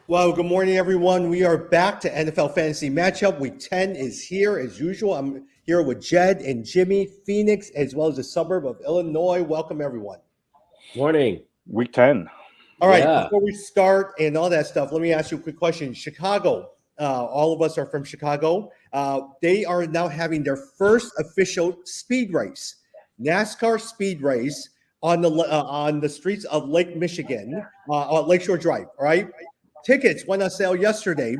Well, good morning, everyone. We are back to NFL Fantasy Matchup. Week 10 is here as usual. I'm here with Jed and Jimmy, Phoenix, as well as the suburb of Illinois. Welcome, everyone. Morning. Week 10. All right, Yeah. before we start and all that stuff, let me ask you a quick question. Chicago, all of us are from Chicago. They are now having their first official speed race, NASCAR speed race on the streets of Lake Michigan, on Lakeshore Drive. All right, tickets went on sale yesterday.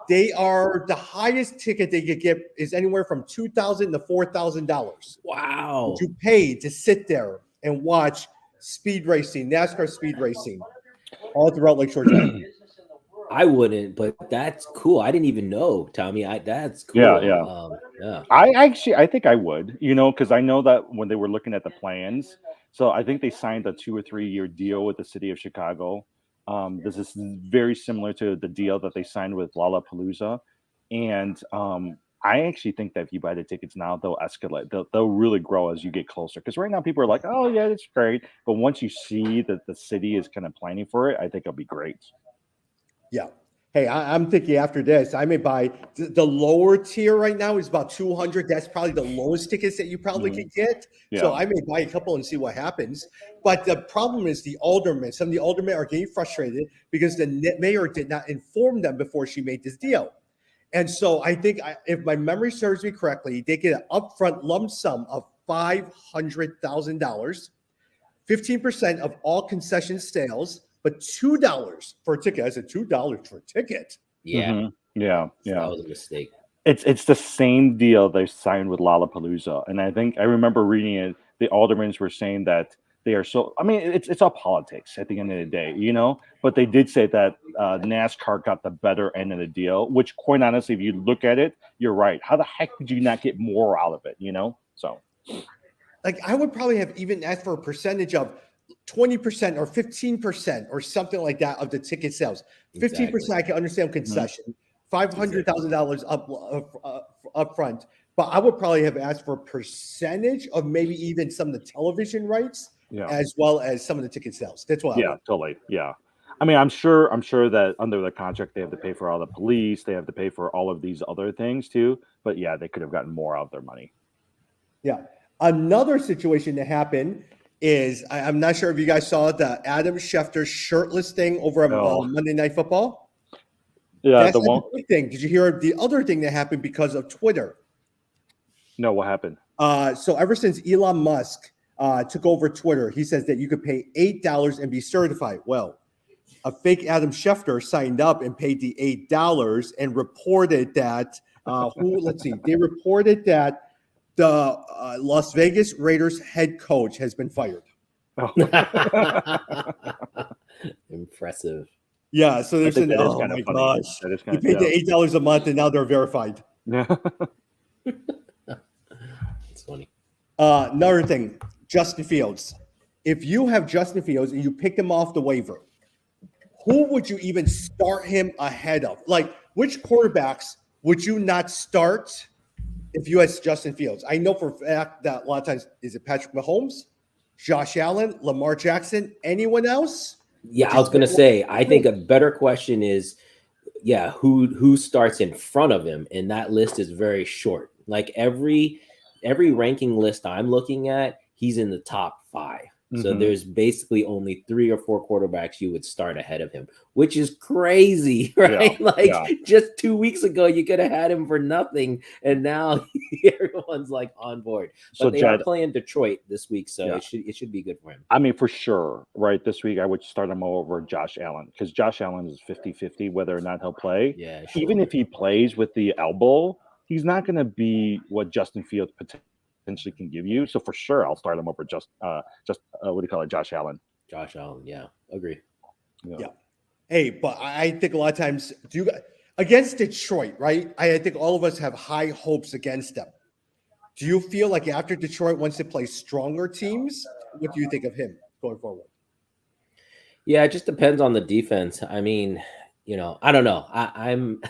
They are the highest ticket they could get is anywhere from $2,000 to $4,000. Wow. You pay to sit there and watch speed racing, NASCAR speed racing, all throughout Lakeshore Drive. I wouldn't, but that's cool. I didn't even know, Tommy. That's cool. Yeah. I think I would, because I know that when they were looking at the plans, so I think they signed a 2 or 3 year deal with the city of Chicago. This is very similar to the deal that they signed with Lollapalooza, and I actually think that if you buy the tickets now, they'll escalate. They'll really grow as you get closer. Because right now people are like, "Oh yeah, it's great," but once you see that the city is kind of planning for it, I think it'll be great. Yeah. Hey, I'm thinking after this, I may buy the lower tier right now is about 200. That's probably the lowest tickets that you probably could get. Yeah. So I may buy a couple and see what happens. But the problem is the aldermen. Some of the aldermen are getting frustrated because the mayor did not inform them before she made this deal. And so I think if my memory serves me correctly, they get an upfront lump sum of $500,000, 15% of all concession sales, but $2 for a ticket. I said $2 for a ticket. Yeah. Mm-hmm. Yeah. That was a mistake. It's the same deal they signed with Lollapalooza, and I think I remember reading it. The aldermen were saying that they are so. I mean, it's all politics at the end of the day, But they did say that NASCAR got the better end of the deal. Which, quite honestly, if you look at it, you're right. How the heck did you not get more out of it? So, like I would probably have even asked for a percentage of 20% or 15% or something like that of the ticket sales. 15% I can understand concession. $500,000 up front, but I would probably have asked for a percentage of maybe even some of the television rights, as well as some of the ticket sales. That's what. Totally. Yeah. I mean, I'm sure that under the contract they have to pay for all the police, they have to pay for all of these other things too. But yeah, they could have gotten more out of their money. Yeah. Another situation that happened is I'm not sure if you guys saw the Adam Schefter shirtless thing over on Monday Night Football. Yeah, that's the big thing. Did you hear the other thing that happened because of Twitter? No, what happened? So ever since Elon Musk took over Twitter, he says that you could pay $8 and be certified. Well, a fake Adam Schefter signed up and paid the $8 and reported that they reported that the Las Vegas Raiders head coach has been fired. Impressive. Yeah, so there's oh my gosh. You paid the $8 a month and now they're verified. Yeah. It's funny. Another thing, Justin Fields. If you have Justin Fields and you pick him off the waiver, who would you even start him ahead of? Like, which quarterbacks would you not start if you had Justin Fields? I know for a fact that a lot of times, is it Patrick Mahomes, Josh Allen, Lamar Jackson, anyone else? Yeah, I was going to say, I think a better question is, who starts in front of him? And that list is very short. Like every ranking list I'm looking at, he's in the top 5. So there's basically only 3 or 4 quarterbacks you would start ahead of him, which is crazy, right? Just 2 weeks ago, you could have had him for nothing. And now everyone's like on board. But they are playing Detroit this week, so it should be good for him. I mean, for sure, right? This week, I would start him over Josh Allen because Josh Allen is 50-50 whether or not he'll play. Yeah, sure. Even if he plays with the elbow, he's not going to be what Justin Fields potentially can give you. So for sure, I'll start him over Josh Allen. Josh Allen, yeah, agree. Yeah. Hey, but I think a lot of times against Detroit, right? I think all of us have high hopes against them. Do you feel like after Detroit wants to play stronger teams, what do you think of him going forward? Yeah, it just depends on the defense. I mean, I don't know. I'm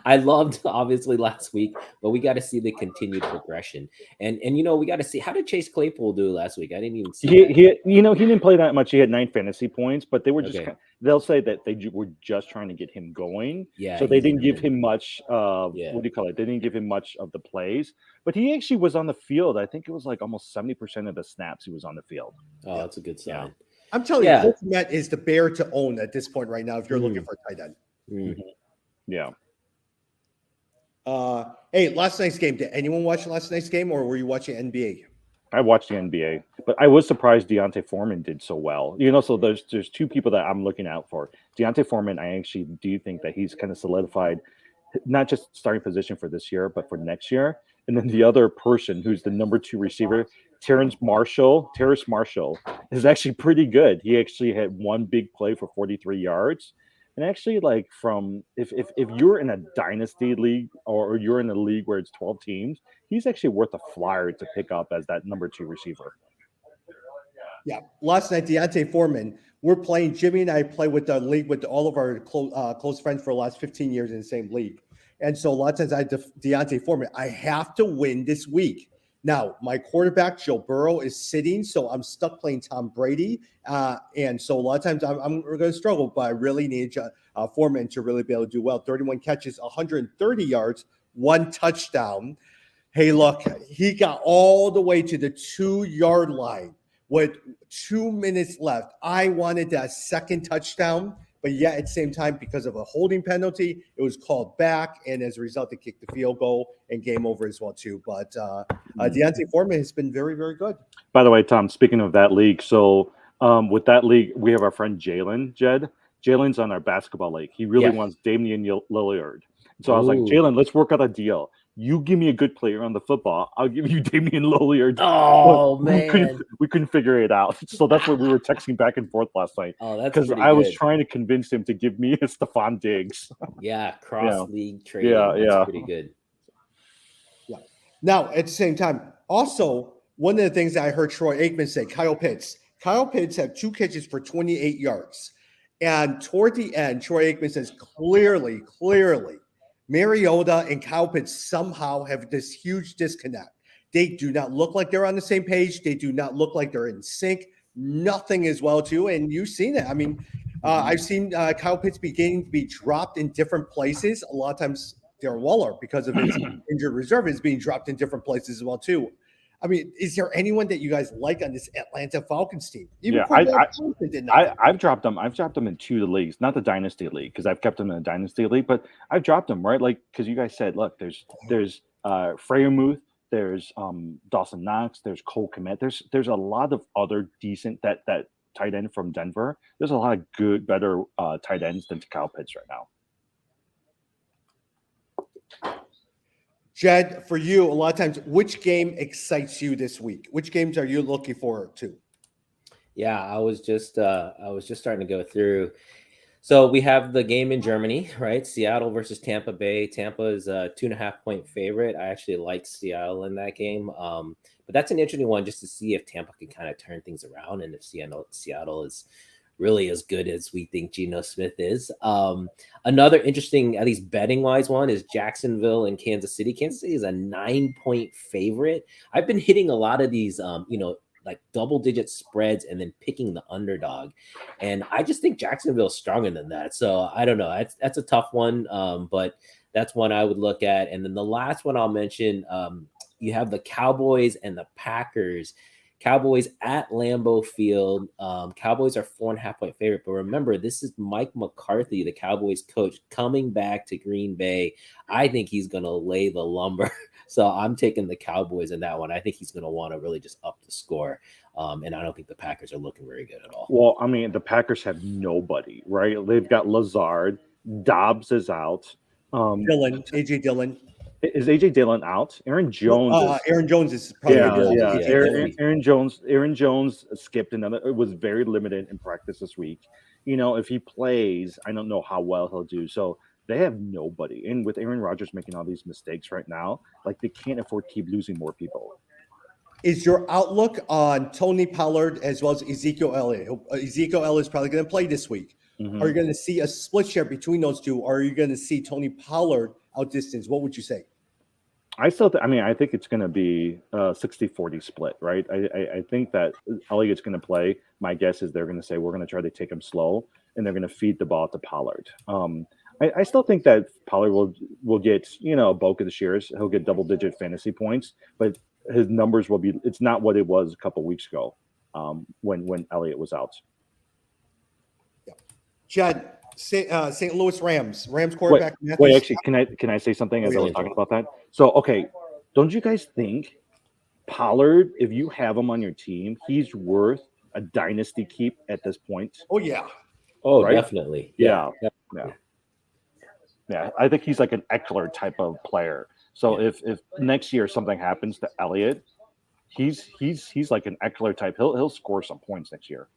I loved obviously last week, but we got to see the continued progression, and we got to see how did Chase Claypool do last week. I didn't even see that. He didn't play that much. He had 9 fantasy points, but they were just Okay. they'll say that were just trying to get him going. Yeah, So they ease him didn't give in. him much Yeah. what do you call it? They didn't give him much of the plays, but he actually was on the field. I think it was like almost 70% of the snaps he was on the field. Oh, that's a good Yeah. sign. I'm telling Yeah. you, Cole Kmet is the bear to own at this point right now if you're looking for a tight end. Mm. Yeah. Hey, last night's game. Did anyone watch last night's game, or were you watching NBA? I watched the NBA, but I was surprised Deontay Foreman did so well. So there's two people that I'm looking out for. Deontay Foreman, I actually do think that he's kind of solidified not just starting position for this year, but for next year. And then the other person who's the number 2 receiver, Terrace Marshall, is actually pretty good. He actually had one big play for 43 yards. And actually, like if you're in a dynasty league or you're in a league where it's 12 teams, he's actually worth a flyer to pick up as that number 2 receiver. Yeah, last night Deontay Foreman. We're playing. Jimmy and I play with the league with all of our close friends for the last 15 years in the same league, and so a lot of times I Deontay Foreman. I have to win this week. Now my quarterback Joe Burrow is sitting, so I'm stuck playing Tom Brady, and so a lot of times I'm going to struggle. But I really need Foreman to really be able to do well. 31 catches, 130 yards, 1 touchdown. Hey, look, he got all the way to the 2-yard line with 2 minutes left. I wanted that second touchdown, but yet at the same time, because of a holding penalty, it was called back, and as a result, they kicked the field goal and game over as well too. But Deontay Foreman has been very, very good. By the way, Tom, speaking of that league, so with that league, we have our friend Jalen. Jalen's on our basketball league. He really wants Damian Lillard. So I was like, Jalen, let's work out a deal. You give me a good player on the football, I'll give you Damian Lillard. Oh, but man. We couldn't figure it out. So that's what we were texting back and forth last night. Oh, that's because I was trying to convince him to give me a Stephon Diggs. Yeah, cross-league trade. Yeah. Pretty good. Yeah. Now, at the same time, also, one of the things that I heard Troy Aikman say, Kyle Pitts had 2 catches for 28 yards. And toward the end, Troy Aikman says clearly, Mariota and Kyle Pitts somehow have this huge disconnect. They do not look like they're on the same page. They do not look like they're in sync. Nothing as well, too. And you've seen it. I mean, I've seen Kyle Pitts beginning to be dropped in different places. A lot of times, Darren Waller, because of his injured reserve, is being dropped in different places as well, too. I mean, is there anyone that you guys like on this Atlanta Falcons team? I've dropped them. I've dropped them in 2 leagues, not the dynasty league, because I've kept them in the dynasty league. But I've dropped them, right? Like, because you guys said, look, there's Freiermuth, there's Dawson Knox, there's Cole Kmet. There's a lot of other decent that tight end from Denver. There's a lot of good, better tight ends than Kyle Pitts right now. Jed, for you, a lot of times, which game excites you this week? Which games are you looking forward to? Yeah, I was just starting to go through. So we have the game in Germany, right? Seattle versus Tampa Bay. Tampa is a 2.5-point favorite. I actually like Seattle in that game. But that's an interesting one just to see if Tampa can kind of turn things around and if Seattle is really as good as we think Geno Smith is. Another interesting, at least betting wise one, is Jacksonville and Kansas City. Kansas City is a 9-point favorite. I've been hitting a lot of these, like double-digit spreads and then picking the underdog. And I just think Jacksonville's stronger than that. So I don't know. That's a tough one, but that's one I would look at. And then the last one I'll mention, you have the Cowboys and the Packers. Cowboys at Lambeau Field. Cowboys are 4.5-point favorite. But remember, this is Mike McCarthy, the Cowboys coach, coming back to Green Bay. I think he's going to lay the lumber. So I'm taking the Cowboys in that one. I think he's going to want to really just up the score. And I don't think the Packers are looking very good at all. Well, I mean, the Packers have nobody, right? They've got Lazard. Dobbs is out. A.J. Dillon. Is AJ Dillon out? Aaron Jones. Aaron Jones is probably Aaron Jones skipped another. It was very limited in practice this week. If he plays, I don't know how well he'll do. So they have nobody. And with Aaron Rodgers making all these mistakes right now, like they can't afford to keep losing more people. Is your outlook on Tony Pollard as well as Ezekiel Elliott? Ezekiel Elliott is probably going to play this week. Are you going to see a split share between those two? Or are you going to see Tony Pollard outdistance? What would you say? I think it's going to be a 60-40 split, right? I think that Elliott's going to play. My guess is they're going to say we're going to try to take him slow, and they're going to feed the ball to Pollard. I still think that Pollard will get a bulk of the shares. He'll get double-digit fantasy points, but his numbers will be. It's not what it was a couple weeks ago when Elliott was out. Yeah, Chad, St. Louis Rams quarterback. Wait, actually, can I say something as I was talking about that? So, okay, don't you guys think Pollard, if you have him on your team, he's worth a dynasty keep at this point? Oh yeah. Oh, right? definitely. Yeah. I think he's like an Eckler type of player. So if next year something happens to Elliott, he's like an Eckler type. He'll score some points next year.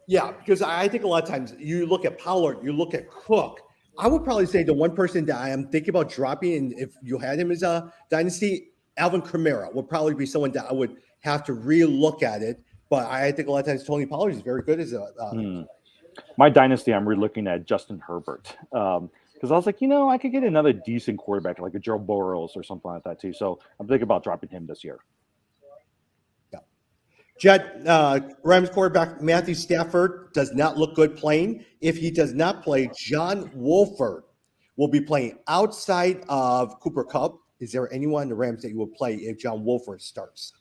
Yeah, because I think a lot of times you look at Pollard, you look at Cook. I would probably say the one person that I am thinking about dropping, and if you had him as a dynasty, Alvin Kamara would probably be someone that I would have to re-look at it. But I think a lot of times Tony Pollard is very good as a. My dynasty, I'm re-looking at Justin Herbert because I was like, I could get another decent quarterback like a Joe Burrows or something like that too. So I'm thinking about dropping him this year. Jed, Rams quarterback Matthew Stafford does not look good playing. If he does not play, John Wolford will be playing outside of Cooper Kupp. Is there anyone in the Rams that you would play if John Wolford starts?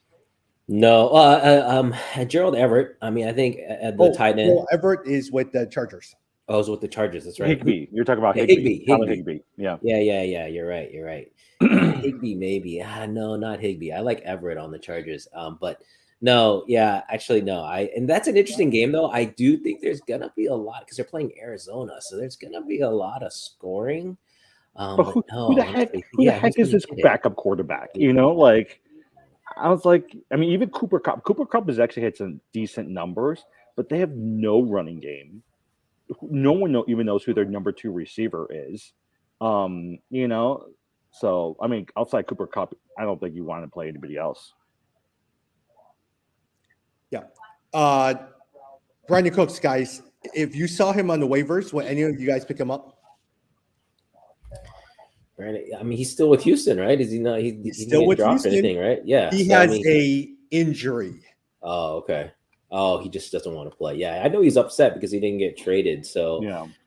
No. Gerald Everett. I mean, I think at the tight end. Gerald Everett is with the Chargers. Oh, it's with the Chargers. That's right. Higbee. You're talking about Higbee. Higbee. Yeah. Yeah. You're right. Higbee, maybe. No, not Higbee. I like Everett on the Chargers. But no, actually, no. And that's an interesting game, though. I do think there's gonna be a lot because they're playing Arizona, so there's gonna be a lot of scoring. But who the heck is this backup quarterback? I was like, even Cooper Kupp. Cooper Kupp has actually had some decent numbers, but they have no running game. No one even knows who their number 2 receiver is. So outside Cooper Kupp, I don't think you want to play anybody else. Yeah. Brandon Cooks, guys, if you saw him on the waivers, would any of you guys pick him up? Brandon, he's still with Houston, right? Is he not? He's still with Houston, anything, right? Yeah. He has a injury. Oh, okay. Oh, he just doesn't want to play. Yeah, I know he's upset because he didn't get traded. So,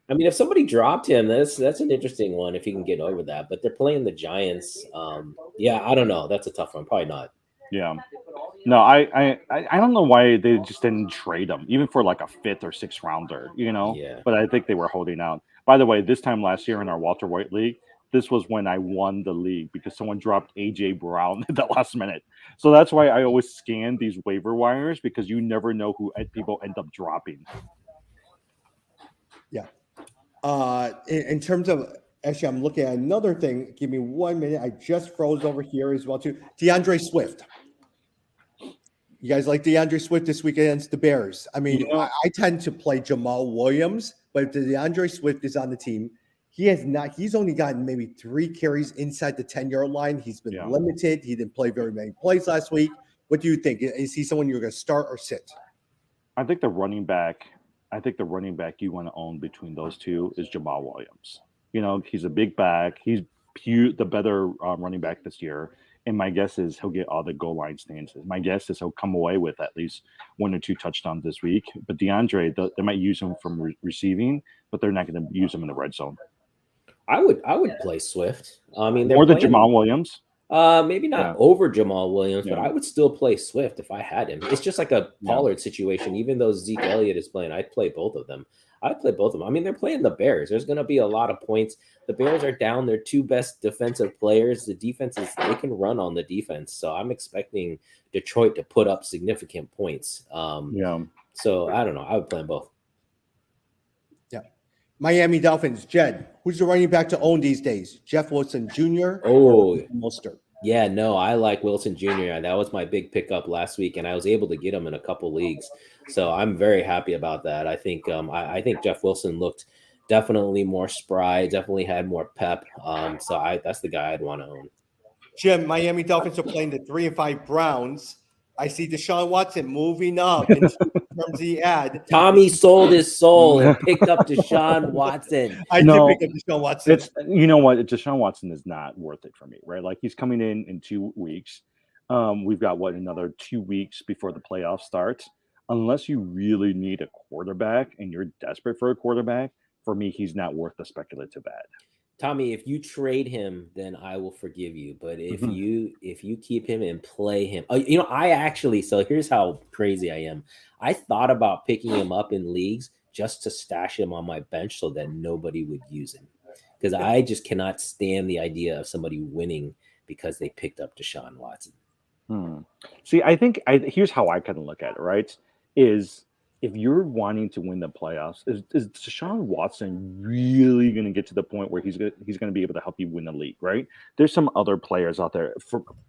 if somebody dropped him, that's an interesting one if he can get over that. But they're playing the Giants. I don't know. That's a tough one. Probably not. Yeah. No, I don't know why they just didn't trade him, even for like a 5th or 6th rounder, Yeah. But I think they were holding out. By the way, this time last year in our Walter White League, this was when I won the league because someone dropped AJ Brown at the last minute. So that's why I always scan these waiver wires because you never know who people end up dropping. Yeah. In terms of actually, I'm looking at another thing. Give me 1 minute. I just froze over here as well too. DeAndre Swift. You guys like DeAndre Swift this week against the Bears? I tend to play Jamal Williams, but if DeAndre Swift is on the team, he's only gotten maybe 3 carries inside the 10-yard line. He's been limited. He didn't play very many plays last week. What do you think? Is he someone you're going to start or sit? I think the running back you want to own between those two is Jamal Williams. He's a big back. He's the better running back this year. And my guess is he'll get all the goal line stances. My guess is he'll come away with at least 1 or 2 touchdowns this week. But DeAndre, they might use him from receiving, but they're not going to use him in the red zone. I would play Swift. More than Jamal Williams. Maybe not over Jamal Williams, but I would still play Swift if I had him. It's just like a Pollard situation. Even though Zeke Elliott is playing, I'd play both of them. They're playing the Bears. There's going to be a lot of points. The Bears are down their 2 best defensive players. The defense they can run on the defense. So I'm expecting Detroit to put up significant points. So I don't know. I would play them both. Yeah. Miami Dolphins, Jed, who's the running back to own these days? Jeff Wilson Jr. Oh, Mostert. Yeah, no, I like Wilson Jr. That was my big pickup last week, and I was able to get him in a couple leagues. So I'm very happy about that. I think I think Jeff Wilson looked definitely more spry, definitely had more pep. So that's the guy I'd want to own. Jim, Miami Dolphins are playing the 3-5 Browns. I see Deshaun Watson moving up into clumsy ad. Tommy sold his soul and picked up Deshaun Watson. I No, did pick up Deshaun Watson. It's you know what, Deshaun Watson is not worth it for me, right? Like he's coming in 2 weeks. We've got another 2 weeks before the playoffs start. Unless you really need a quarterback and you're desperate for a quarterback, for me, he's not worth the speculative ad. Tommy, if you trade him, then I will forgive you. But if Mhm. you keep him and play him, I actually, so here's how crazy I am. I thought about picking him up in leagues just to stash him on my bench so that nobody would use him, because I just cannot stand the idea of somebody winning because they picked up Deshaun Watson. See, I think here's how I kind of look at it, right? Is if you're wanting to win the playoffs, is Deshaun Watson really going to get to the point where he's going to be able to help you win the league, right? There's some other players out there,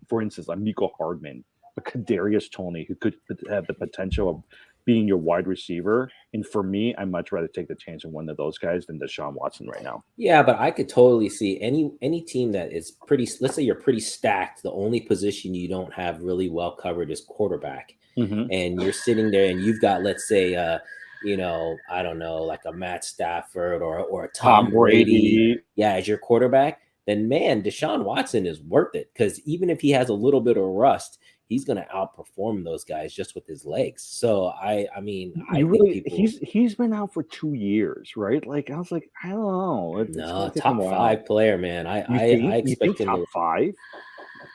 for instance, like Miko Hardman, a Kadarius Toney, who could have the potential of being your wide receiver. And for me, I'd much rather take the chance on one of those guys than Deshaun Watson right now. Yeah, but I could totally see any team that is pretty, let's say you're pretty stacked. The only position you don't have really well covered is quarterback. And you're sitting there and you've got, let's say, I don't know, like a Matt Stafford or a Tom Brady, as your quarterback, then man, Deshaun Watson is worth it, because even if he has a little bit of rust, he's going to outperform those guys just with his legs. So I think he's been out for 2 years, right? Like I was like, I don't know. No, top 5 player, man. I expect him top 5.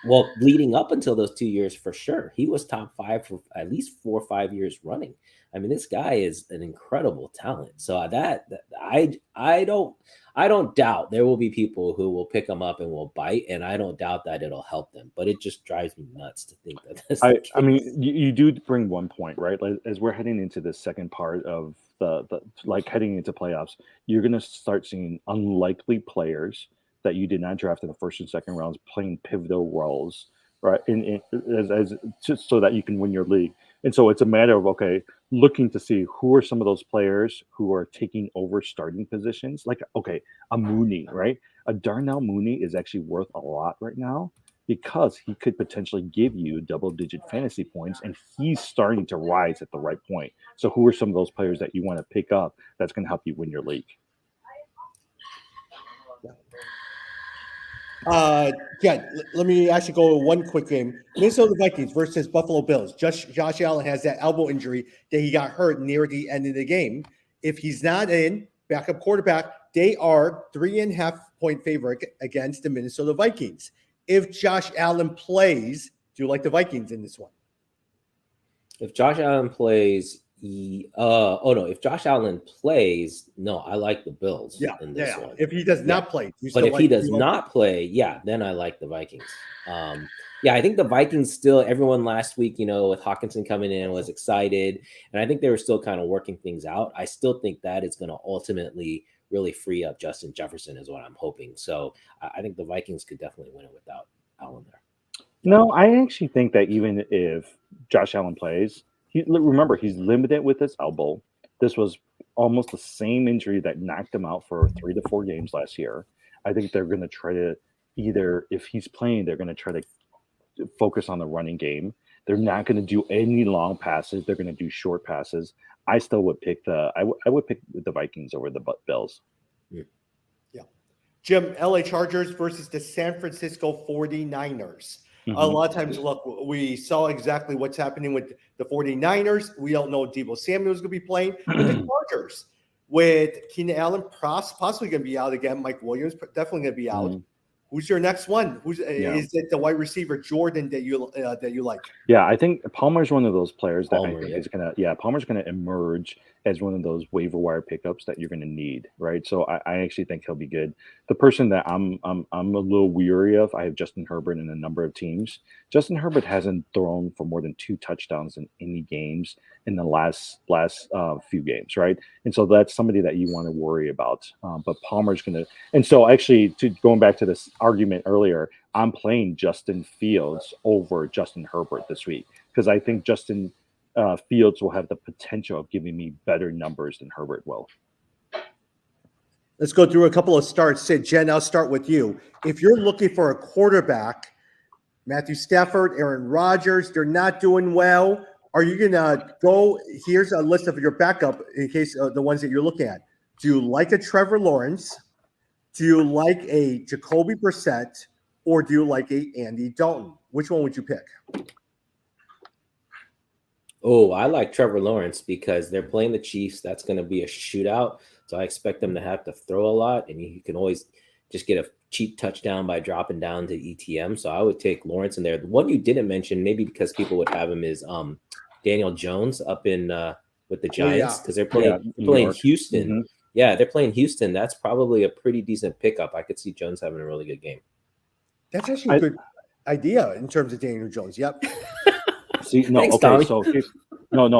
Well, leading up until those 2 years, for sure, he was top 5 for at least 4 or 5 years running. I mean, this guy is an incredible talent. So I don't doubt there will be people who will pick him up and will bite, and I don't doubt that it'll help them. But it just drives me nuts to think that that's the case. I mean, you do bring one point, right? Like, as we're heading into the second part of the like heading into playoffs, you're going to start seeing unlikely players that you did not draft in the first and second rounds playing pivotal roles, right? As just so that you can win your league. And so it's a matter of, okay, looking to see who are some of those players who are taking over starting positions. Like, okay, a Mooney, right? A Darnell Mooney is actually worth a lot right now because he could potentially give you double-digit fantasy points, and he's starting to rise at the right point. So who are some of those players that you want to pick up that's going to help you win your league? Let me actually go to one quick game. Minnesota Vikings versus Buffalo Bills. Josh Allen has that elbow injury that he got hurt near the end of the game. If he's not in, backup quarterback, they are 3.5-point favorite against the Minnesota Vikings. If Josh Allen plays, do you like the Vikings in this one? If Josh Allen plays, if Josh Allen plays, no, I like the Bills in this one. If he does not play, but if he does not play, then I like the Vikings. I think the Vikings still, everyone last week, with Hawkinson coming in was excited, and I think they were still kind of working things out. I still think that it's going to ultimately really free up Justin Jefferson is what I'm hoping. So I think the Vikings could definitely win it without Allen there. No, I actually think that even if Josh Allen plays, remember, he's limited with his elbow. This was almost the same injury that knocked him out for 3 to 4 games last year. I think they're going to try to if he's playing, they're going to try to focus on the running game. They're not going to do any long passes. They're going to do short passes. I still would pick I would pick the Vikings over the Bills. Yeah. Jim, LA Chargers versus the San Francisco 49ers. A lot of times, look, we saw exactly what's happening with the 49ers. We don't know if Deebo Samuel is going to be playing. But the Chargers, with Keenan Allen possibly going to be out again, Mike Williams definitely going to be out. Who's your next one? Is it the wide receiver Jordan that you like? Yeah, I think Palmer's one of those players that I think is gonna. Palmer's gonna emerge as one of those waiver wire pickups that you're gonna need, right? So I actually think he'll be good. The person that I'm a little weary of, I have Justin Herbert in a number of teams. Justin Herbert hasn't thrown for more than 2 touchdowns in any games in the last few games, right? And so that's somebody that you want to worry about. But Palmer's gonna, and so actually, going back to this argument earlier, I'm playing Justin Fields over Justin Herbert this week because I think Justin Fields will have the potential of giving me better numbers than Herbert will. Let's go through a couple of starts. Sid, Jen, I'll start with you. If you're looking for a quarterback, Matthew Stafford, Aaron Rodgers, they're not doing well. are you gonna go? Here's a list of your backup in case the ones that you're looking at. Do you like a Trevor Lawrence? Do you like a Jacoby Brissett? Or do you like a Andy Dalton? Which one would you pick? Oh, I like Trevor Lawrence because they're playing the Chiefs. That's going to be a shootout. So I expect them to have to throw a lot, and you can always just get a cheap touchdown by dropping down to ETM. So I would take Lawrence in there. The one you didn't mention, maybe because people would have him, is Daniel Jones up in with the Giants because they're playing Houston. Mm-hmm. Yeah, they're playing Houston. That's probably a pretty decent pickup. I could see Jones having a really good game. That's actually a good idea in terms of Daniel Jones. Yep. See, no, Thanks, okay, Tommy. so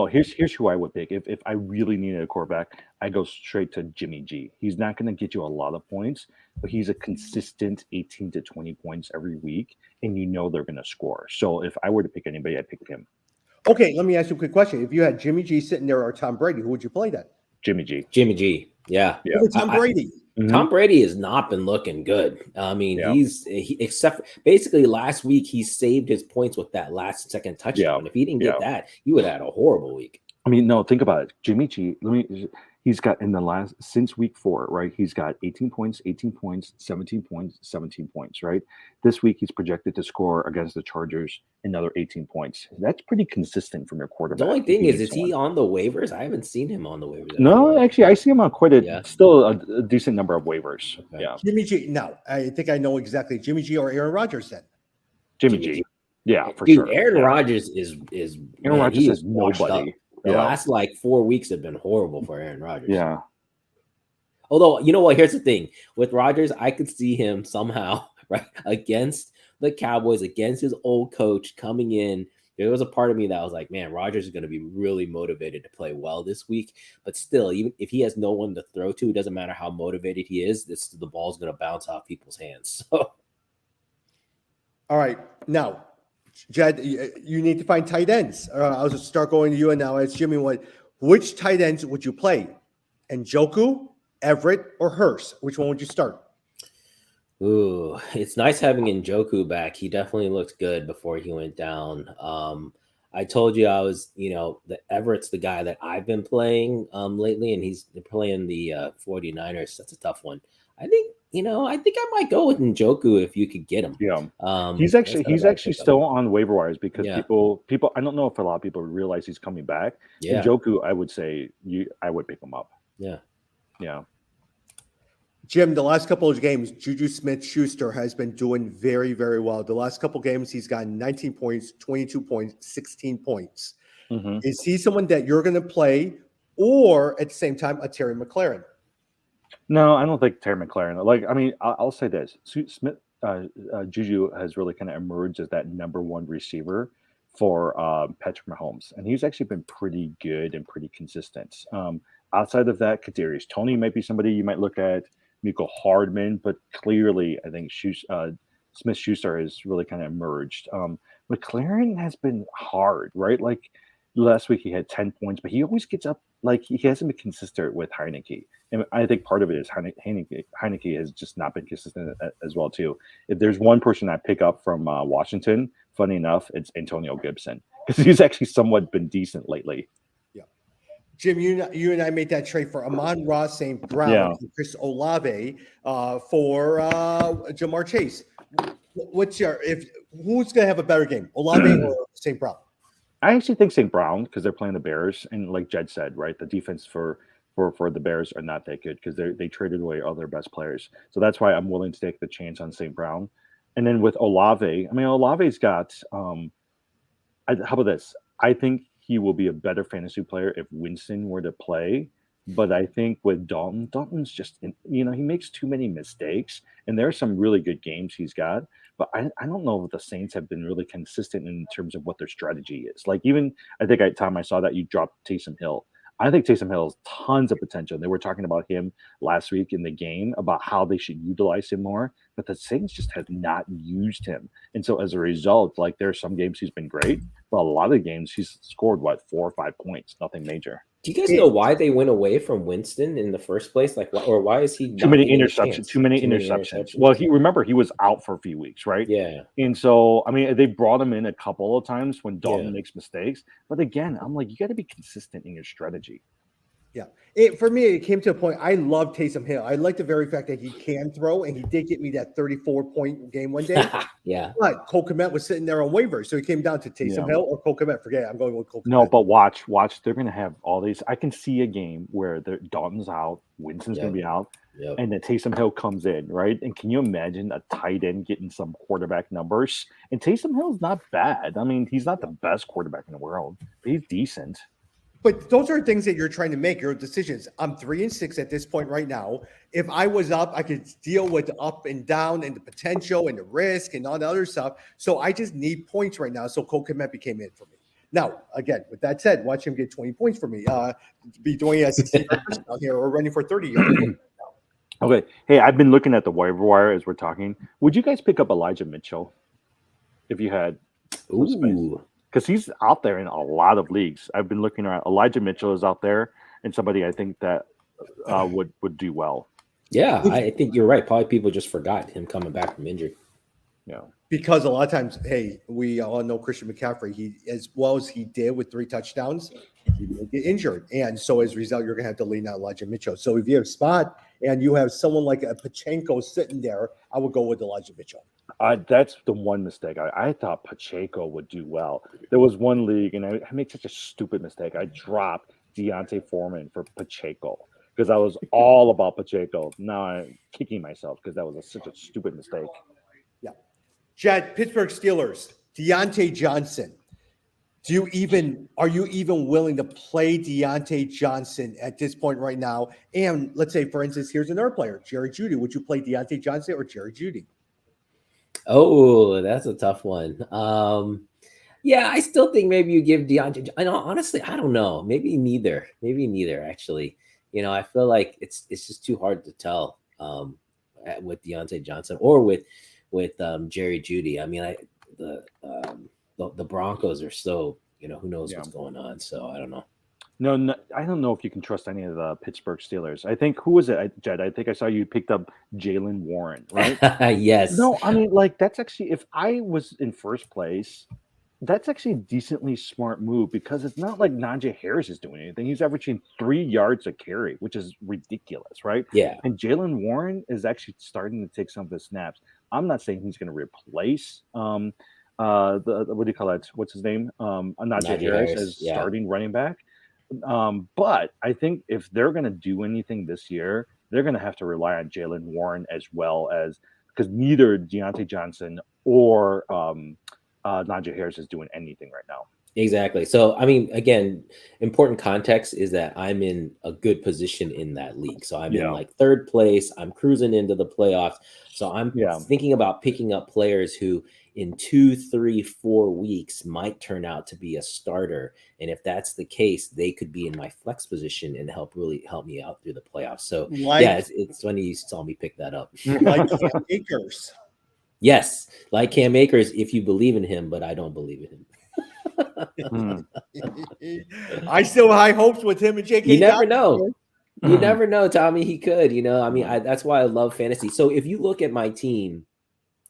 here's who I would pick. If I really needed a quarterback, I go straight to Jimmy G. He's not going to get you a lot of points, but he's a consistent 18 to 20 points every week, and you know they're going to score. So if I were to pick anybody, I'd pick him. Okay, let me ask you a quick question. If you had Jimmy G sitting there or Tom Brady, who would you play then? Jimmy G. Jimmy G. Yeah. Tom Brady. Tom Brady has not been looking good. I mean, except basically last week he saved his points with that last second touchdown. If he didn't get that, he would have had a horrible week. I mean, no, think about it. Jimmy G, he's got since week 4, right? He's got 18 points, 18 points, 17 points, 17 points, right? This week he's projected to score against the Chargers another 18 points. That's pretty consistent from your quarterback. The only thing is he on the waivers? I haven't seen him on the waivers. No, actually, I see him on quite still a decent number of waivers. Okay. Yeah. Jimmy G. No, I think I know exactly. Jimmy G or Aaron Rodgers then. Jimmy G. Yeah, for Dude, sure. Aaron Rodgers is Aaron Rodgers is nobody. The last 4 weeks have been horrible for Aaron Rodgers. Yeah. Although, you know what? Here's the thing. With Rodgers, I could see him somehow, right, against the Cowboys, against his old coach coming in. There was a part of me that was like, man, Rodgers is going to be really motivated to play well this week. But still, even if he has no one to throw to, it doesn't matter how motivated he is. The ball's going to bounce off people's hands. So. All right. Now, Jed, you need to find tight ends. I'll just start going to you and now as Jimmy. Which tight ends would you play? Njoku, Everett, or Hurst? Which one would you start? Ooh, it's nice having Njoku back. He definitely looked good before he went down. I told you I was, that Everett's the guy that I've been playing lately, and he's playing the 49ers. That's a tough one. I think I might go with Njoku if you could get him. Yeah. He's actually still on waiver wires because people, I don't know if a lot of people realize he's coming back. Yeah. Njoku, I would say I would pick him up. Yeah. Yeah. Jim, the last couple of games, Juju Smith-Schuster has been doing very, very well. The last couple of games, he's gotten 19 points, 22 points, 16 points. Mm-hmm. Is he someone that you're going to play or at the same time, a Terry McLaurin? No, I don't think Terry McLaurin. I'll say this. Juju has really kind of emerged as that number one receiver for Patrick Mahomes. And he's actually been pretty good and pretty consistent. Outside of that, Kadarius Toney might be somebody you might look at. Miko Hardman, but clearly I think Smith-Schuster has really kind of emerged. McLaurin has been hard, right? Like last week he had 10 points, but he always gets up. Like he hasn't been consistent with Heineke. And I think part of it is Heineke has just not been consistent as well too. If there's one person I pick up from Washington, funny enough, it's Antonio Gibson because he's actually somewhat been decent lately. Jim, you and I made that trade for Amon-Ra St. Brown and Chris Olave for Jamar Chase. Who's going to have a better game, Olave or St. Brown? I actually think St. Brown because they're playing the Bears, and like Jed said, right, the defense for the Bears are not that good because they traded away all their best players. So that's why I'm willing to take the chance on St. Brown. And then with Olave, Olave's got. How about this? I think he will be a better fantasy player if Winston were to play. But I think with Dalton's just, he makes too many mistakes. And there are some really good games he's got. But I don't know if the Saints have been really consistent in terms of what their strategy is. Like even, I think I saw that you dropped Taysom Hill. I think Taysom Hill has tons of potential. They were talking about him last week in the game about how they should utilize him more, but the Saints just have not used him. And so as a result, like there are some games he's been great, but a lot of games he's scored 4 or 5 points, nothing major. Do you guys know why they went away from Winston in the first place? Like, or why is he Too not many getting a interceptions. chance? Too many interceptions. Well, he was out for a few weeks, right? Yeah. And so, I mean, they brought him in a couple of times when Dalton Yeah. makes mistakes. But again, I'm like, you got to be consistent in your strategy. Yeah. For me, it came to a point. I love Taysom Hill. I like the very fact that he can throw, and he did get me that 34-point game one day. Yeah. But Cole Kmet was sitting there on waivers, so he came down to Taysom Hill or Cole Kmet. Forget it. I'm going with Cole Kmet. No, but watch. They're going to have all these. I can see a game where Dalton's out, Winston's going to be out, and then Taysom Hill comes in, right? And can you imagine a tight end getting some quarterback numbers? And Taysom Hill's not bad. I mean, he's not the best quarterback in the world, but he's decent. But those are things that you're trying to make, your decisions. I'm 3-6 at this point right now. If I was up, I could deal with the up and down and the potential and the risk and all the other stuff. So I just need points right now. So Cole Kmet became in for me. Now, again, with that said, watch him get 20 points for me. Be doing a 60 out here or running for 30 yards. Okay. Hey, I've been looking at the waiver wire as we're talking. Would you guys pick up Elijah Mitchell if you had Ooh. Because he's out there in a lot of leagues. I've been looking around. Elijah Mitchell is out there, and somebody I think that would do well. Yeah, I think you're right. Probably people just forgot him coming back from injury. Yeah, because a lot of times, hey, we all know Christian McCaffrey. He, as well as he did with 3 touchdowns, he will get injured, and so as a result, you're going to have to lean on Elijah Mitchell. So if you have spot and you have someone like a Pachenko sitting there, I would go with Elijah Mitchell. That's the one mistake. I thought Pacheco would do well. There was one league, and I made such a stupid mistake. I dropped D'Onta Foreman for Pacheco because I was all about Pacheco. Now I'm kicking myself because that was such a stupid mistake. Yeah. Jed, Pittsburgh Steelers, Deontay Johnson. Are you even willing to play Deontay Johnson at this point right now? And let's say, for instance, here's another player, Jerry Jeudy. Would you play Deontay Johnson or Jerry Jeudy? Oh, that's a tough one. Yeah, I still think maybe you give Deontay. I know, honestly, I don't know. Maybe neither. Actually. I feel like it's just too hard to tell with Deontay Johnson or with Jerry Jeudy. I mean, the Broncos are so, who knows what's going on. So I don't know. No, I don't know if you can trust any of the Pittsburgh Steelers. I think, who was it, Jed? I think I saw you picked up Jaylen Warren, right? Yes. No, I mean, like, that's actually, if I was in first place, that's actually a decently smart move because it's not like Najee Harris is doing anything. He's averaging 3 yards a carry, which is ridiculous, right? Yeah. And Jaylen Warren is actually starting to take some of the snaps. I'm not saying he's going to replace what do you call that? What's his name? Najee Harris as starting running back. But I think if they're going to do anything this year, they're going to have to rely on Jaylen Warren as well as because neither Deontay Johnson or Najee Harris is doing anything right now. Exactly. So, I mean, again, important context is that I'm in a good position in that league. So I'm in like 3rd place. I'm cruising into the playoffs. So I'm thinking about picking up players who in 2, 3, 4 weeks might turn out to be a starter. And if that's the case, they could be in my flex position and really help me out through the playoffs. So it's funny you saw me pick that up. Like Cam Akers. Yes, like Cam Akers, if you believe in him, but I don't believe in him. I still have high hopes with him and J.K. You never know. You never know, Tommy. He could, I mean, that's why I love fantasy. So if you look at my team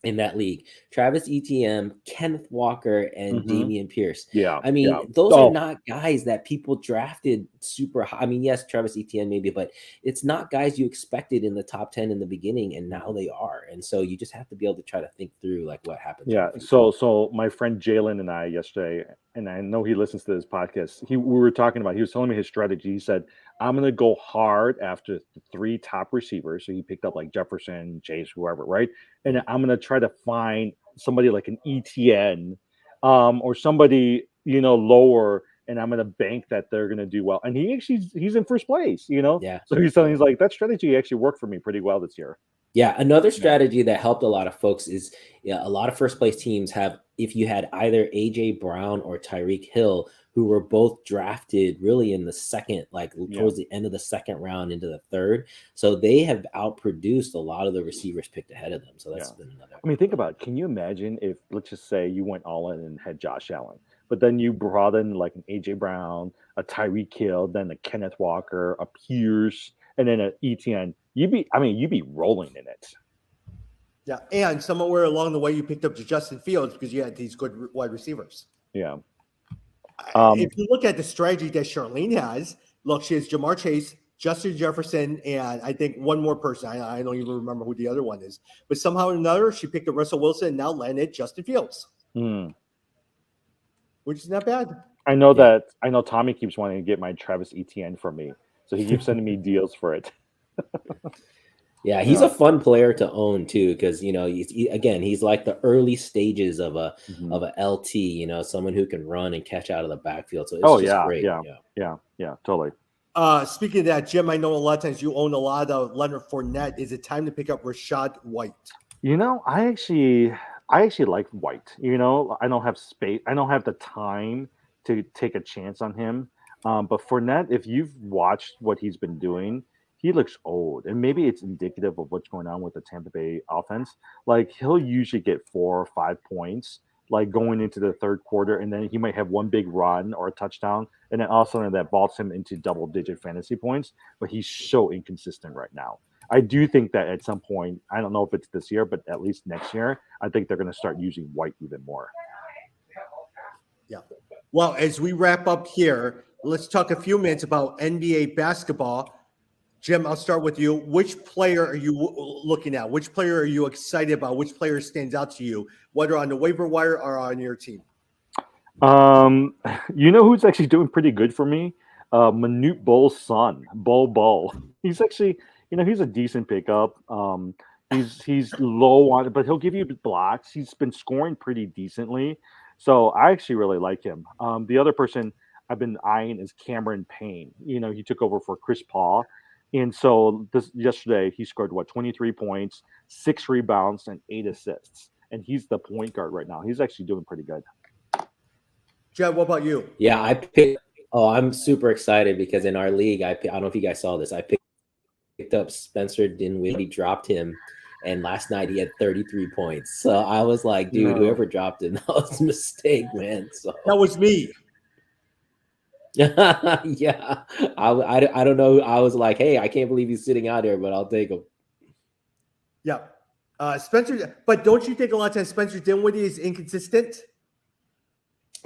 in that league, Travis Etienne, Kenneth Walker, and Dameon Pierce. Yeah. I mean, those are not guys that people drafted super high. I mean, yes, Travis Etienne maybe, but it's not guys you expected in the top 10 in the beginning, and now they are. And so you just have to be able to try to think through like what happens. Yeah. So my friend Jalen and I yesterday, and I know he listens to this podcast, we were talking about, he was telling me his strategy. He said, I'm going to go hard after the 3 top receivers. So he picked up like Jefferson, Chase, whoever, right? And I'm going to try to find somebody like an ETN or somebody, lower, and I'm going to bank that they're going to do well. And he's in first place, Yeah. So he's like, that strategy actually worked for me pretty well this year. Yeah, another strategy that helped a lot of folks is a lot of first place teams have, if you had either AJ Brown or Tyreek Hill, who were both drafted really in the second, like towards the end of the second round into the third. So they have outproduced a lot of the receivers picked ahead of them. So that's been another. I mean, think about it. Can you imagine if, let's just say you went all in and had Josh Allen, but then you brought in like an AJ Brown, a Tyreek Hill, then a Kenneth Walker, a Pierce, and then an ETN, you'd be rolling in it. Yeah, and somewhere along the way, you picked up Justin Fields because you had these good wide receivers. Yeah. If you look at the strategy that Charlene has, look, she has Jamar Chase, Justin Jefferson, and I think one more person. I don't even remember who the other one is. But somehow or another, she picked up Russell Wilson and now landed Justin Fields, which is not bad. I know that. I know Tommy keeps wanting to get my Travis Etienne for me, so he keeps sending me deals for it. Yeah, he's a fun player to own too, because he's like the early stages of a LT, someone who can run and catch out of the backfield. So it's great. Yeah, totally. Speaking of that, Jim, I know a lot of times you own a lot of Leonard Fournette. Is it time to pick up Rashad White? I actually like White. I don't have space. I don't have the time to take a chance on him. But Fournette, if you've watched what he's been doing, he looks old, and maybe it's indicative of what's going on with the Tampa Bay offense. Like, he'll usually get 4 or 5 points, like going into the third quarter, and then he might have one big run or a touchdown, and then all of a sudden that vaults him into double-digit fantasy points. But he's so inconsistent right now. I do think that at some point, I don't know if it's this year, but at least next year, I think they're going to start using White even more. Yeah. Well, as we wrap up here, let's talk a few minutes about NBA basketball. Jim, I'll start with you. Which player are you looking at? Which player are you excited about? Which player stands out to you, whether on the waiver wire or on your team? Who's actually doing pretty good for me? Manute Bol's son, Bol. He's actually, he's a decent pickup. He's low on it, but he'll give you blocks. He's been scoring pretty decently, so I actually really like him. The other person I've been eyeing is Cameron Payne. He took over for Chris Paul. And so yesterday he scored 23 points, 6 rebounds, and 8 assists. And he's the point guard right now. He's actually doing pretty good. Jed, what about you? Yeah, I'm super excited because in our league, I don't know if you guys saw this. I picked up Spencer Dinwiddie, dropped him, and last night he had 33 points. So I was like, dude, whoever dropped him, that was a mistake, man. So that was me. Yeah, I don't know. I was like, hey, I can't believe he's sitting out there, but I'll take him. Yeah, Spencer. But don't you think a lot of times Spencer Dinwiddie is inconsistent?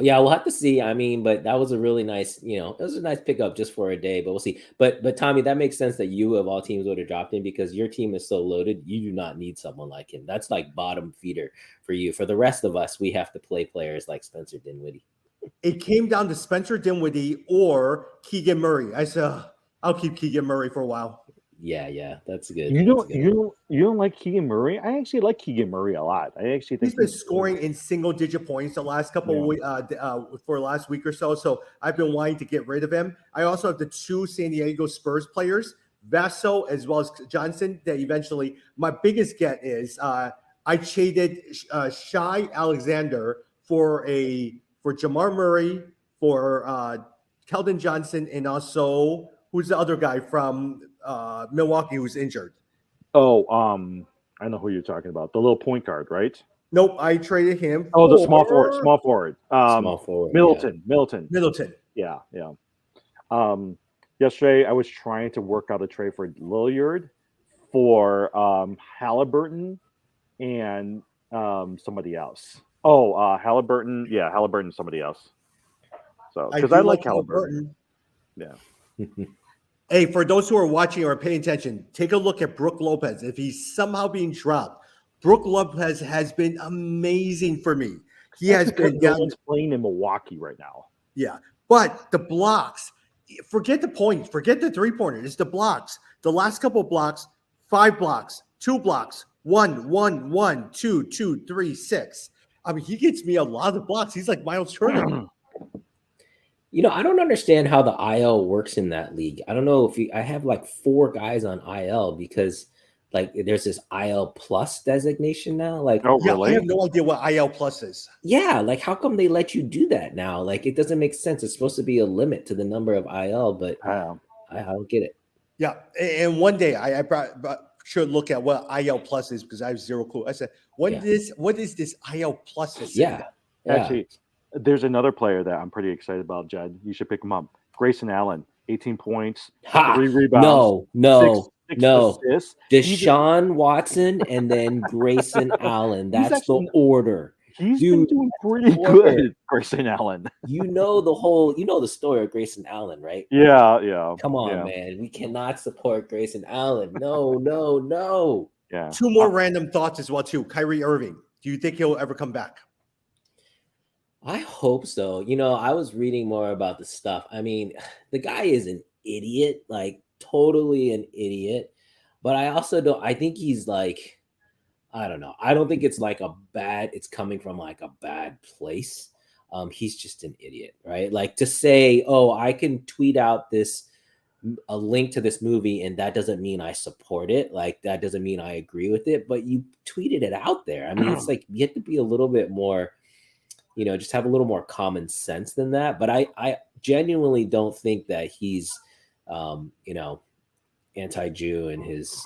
Yeah, we'll have to see. I mean, but that was a really nice, it was a nice pickup just for a day. But we'll see. But Tommy, that makes sense that you of all teams would have dropped him because your team is so loaded. You do not need someone like him. That's like bottom feeder for you. For the rest of us, we have to play players like Spencer Dinwiddie. It came down to Spencer Dinwiddie or Keegan Murray. I said, I'll keep Keegan Murray for a while. Yeah, that's good. You don't like Keegan Murray? I actually like Keegan Murray a lot. I actually think he's been scoring in single-digit points the last couple for last week or so. So I've been wanting to get rid of him. I also have the 2 San Diego Spurs players, Vaso as well as Johnson. That eventually, my biggest get is I traded Shai Alexander for Jamar Murray, for Keldon Johnson, and also who's the other guy from Milwaukee who's injured? Oh, I know who you're talking about. The little point guard, right? Nope, I traded him. Oh, the small forward. Small forward. Middleton. Yeah. Yesterday, I was trying to work out a trade for Lillard for Halliburton and somebody else. Oh, Halliburton. Yeah, Halliburton, somebody else. So, because I like Halliburton. Yeah. Hey, for those who are watching or paying attention, take a look at Brook Lopez. If he's somehow being dropped, Brook Lopez has been amazing for me. He has been playing in Milwaukee right now. Yeah, but the blocks, forget the points, forget the 3-pointer. It's the blocks. The last couple of blocks, 5 blocks, 2 blocks, 1, 2, 2, 3, 6. I mean, he gets me a lot of blocks. He's like Miles Turner. I don't understand how the IL works in that league. I don't know if I have like 4 guys on IL because like there's this IL plus designation now. Like, really? I have no idea what IL plus is. Yeah, like how come they let you do that now? Like it doesn't make sense. It's supposed to be a limit to the number of IL, but I don't get it. Yeah, and one day I should look at what IL plus is because I have zero clue. I said, what is this IL plus? Actually, there's another player that I'm pretty excited about, Jed. You should pick him up. Grayson Allen, 18 points, Ha! 3 rebounds, No. six assists. Deshaun Watson and then Grayson Allen. That's the order. He's Dude, been doing pretty good, Grayson Allen. You know the story of Grayson Allen, right? Yeah. Come on, man. We cannot support Grayson Allen. No. Yeah. 2 more random thoughts as well, too. Kyrie Irving. Do you think he'll ever come back? I hope so. I was reading more about the stuff. I mean, the guy is an idiot, like totally an idiot. But I also don't, I think he's like, I don't know. I don't think it's like it's coming from like a bad place. He's just an idiot, right? Like to say, oh, I can tweet out a link to this movie and that doesn't mean I support it. Like that doesn't mean I agree with it, but you tweeted it out there. I mean, it's like you have to be a little bit more, just have a little more common sense than that. But I genuinely don't think that he's, anti-Jew in his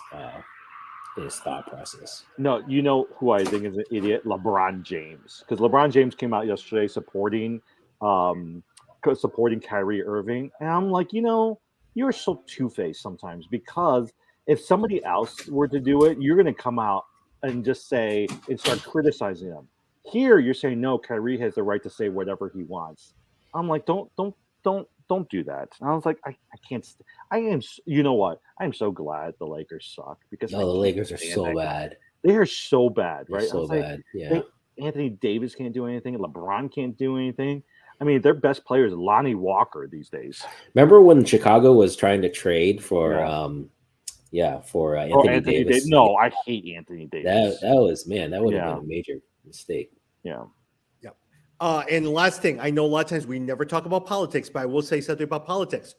thought process. No, you know who I think is an idiot? LeBron James. Because LeBron James came out yesterday supporting Kyrie Irving. And I'm like, you're so two-faced sometimes, because if somebody else were to do it, you're going to come out and just say and start criticizing them. Here, you're saying, no, Kyrie has the right to say whatever he wants. I'm like, don't do that. And I was like, I can't. You know what? I am so glad the Lakers suck, because the Lakers are so bad. They are so bad, right? So bad. Yeah. Anthony Davis can't do anything. LeBron can't do anything. I mean, their best player is Lonnie Walker these days. Remember when Chicago was trying to trade for Anthony Davis? No, I hate Anthony Davis. That was, man, that would have been a major mistake. Yeah. And the last thing, I know a lot of times we never talk about politics, but I will say something about politics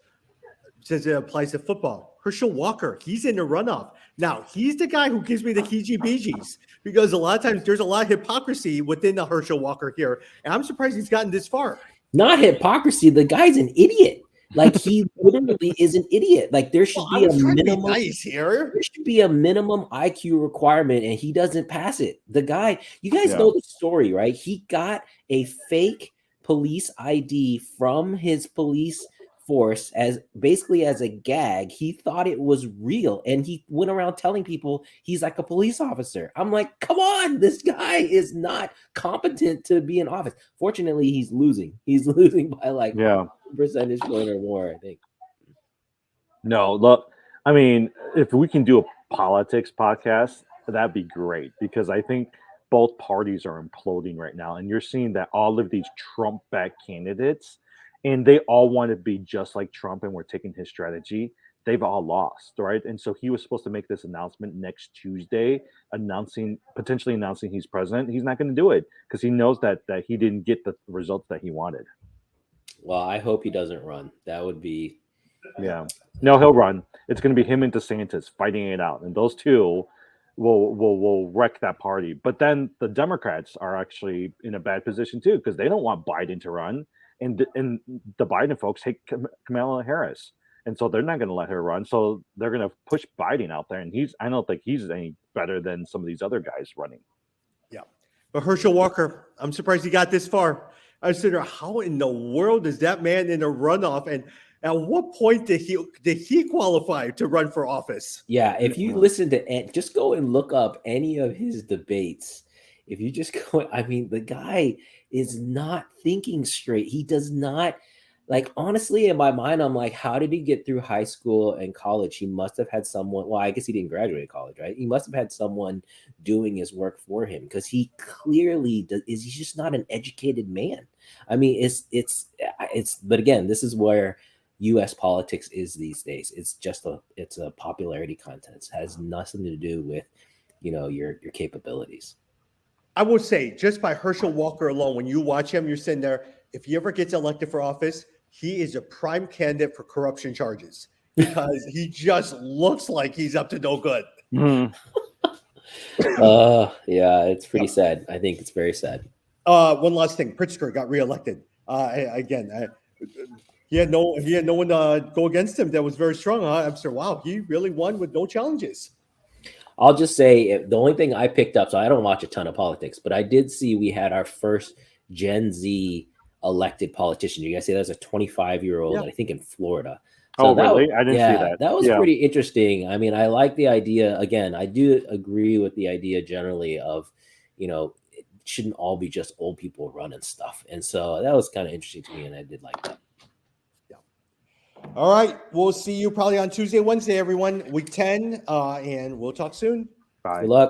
since it applies to football. Herschel Walker, he's in the runoff. Now, he's the guy who gives me the heebie-jeebies, because a lot of times there's a lot of hypocrisy within the Herschel Walker here. And I'm surprised he's gotten this far. Not hypocrisy. The guy's an idiot. Like, he literally is an idiot. Like, there should be a minimum. There should be a minimum IQ requirement, and he doesn't pass it. The guy, you guys know the story, right? He got a fake police ID from his police force as a gag. He thought it was real, and he went around telling people he's like a police officer. I'm like, come on, this guy is not competent to be in office. Fortunately, he's losing. He's losing by like percentage point or more, I think. No, look, I mean, if we can do a politics podcast, that'd be great, because I think both parties are imploding right now, and you're seeing that all of these Trump-backed candidates, and they all want to be just like Trump, and we're taking his strategy. They've all lost, right? And so he was supposed to make this announcement next Tuesday, potentially announcing he's president. He's not going to do it because he knows that he didn't get the results that he wanted. Well, I hope he doesn't run. That would be. Yeah. No, he'll run. It's going to be him and DeSantis fighting it out, and those two will wreck that party. But then the Democrats are actually in a bad position too, because they don't want Biden to run. And the Biden folks hate Kamala Harris, and so they're not going to let her run. So they're going to push Biden out there, and I don't think he's any better than some of these other guys running. Yeah, but Herschel Walker, I'm surprised he got this far. I was thinking, how in the world is that man in a runoff, and at what point did he qualify to run for office? Yeah, if you listen to just go and look up any of his debates. If you just go, I mean, the guy is not thinking straight. He does not, like, honestly, in my mind, I'm like, how did he get through high school and college? He must have had someone, well, I guess he didn't graduate college, right? He must have had someone doing his work for him, because he clearly he's just not an educated man. I mean, but again, this is where U.S. politics is these days. It's a popularity contest. It has nothing to do with, your capabilities. I would say, just by Herschel Walker alone, when you watch him, you're sitting there, if he ever gets elected for office, he is a prime candidate for corruption charges, because he just looks like he's up to no good. Mm-hmm. Yeah, it's pretty sad. I think it's very sad. One last thing, Pritzker got reelected. He had no one go against him that was very strong. I'm saying, wow, he really won with no challenges. I'll just say the only thing I picked up, so I don't watch a ton of politics, but I did see we had our first Gen Z elected politician. You guys say there's a 25-year-old, Yeah. I think in Florida. Oh, that really? I didn't see that. That was Yeah. pretty interesting. I mean, I like the idea. Again, I do agree with the idea generally of, it shouldn't all be just old people running stuff. And so that was kind of interesting to me, and I did like that. All right. We'll see you probably on Tuesday, Wednesday, everyone. Week 10, and we'll talk soon. Bye. Good luck.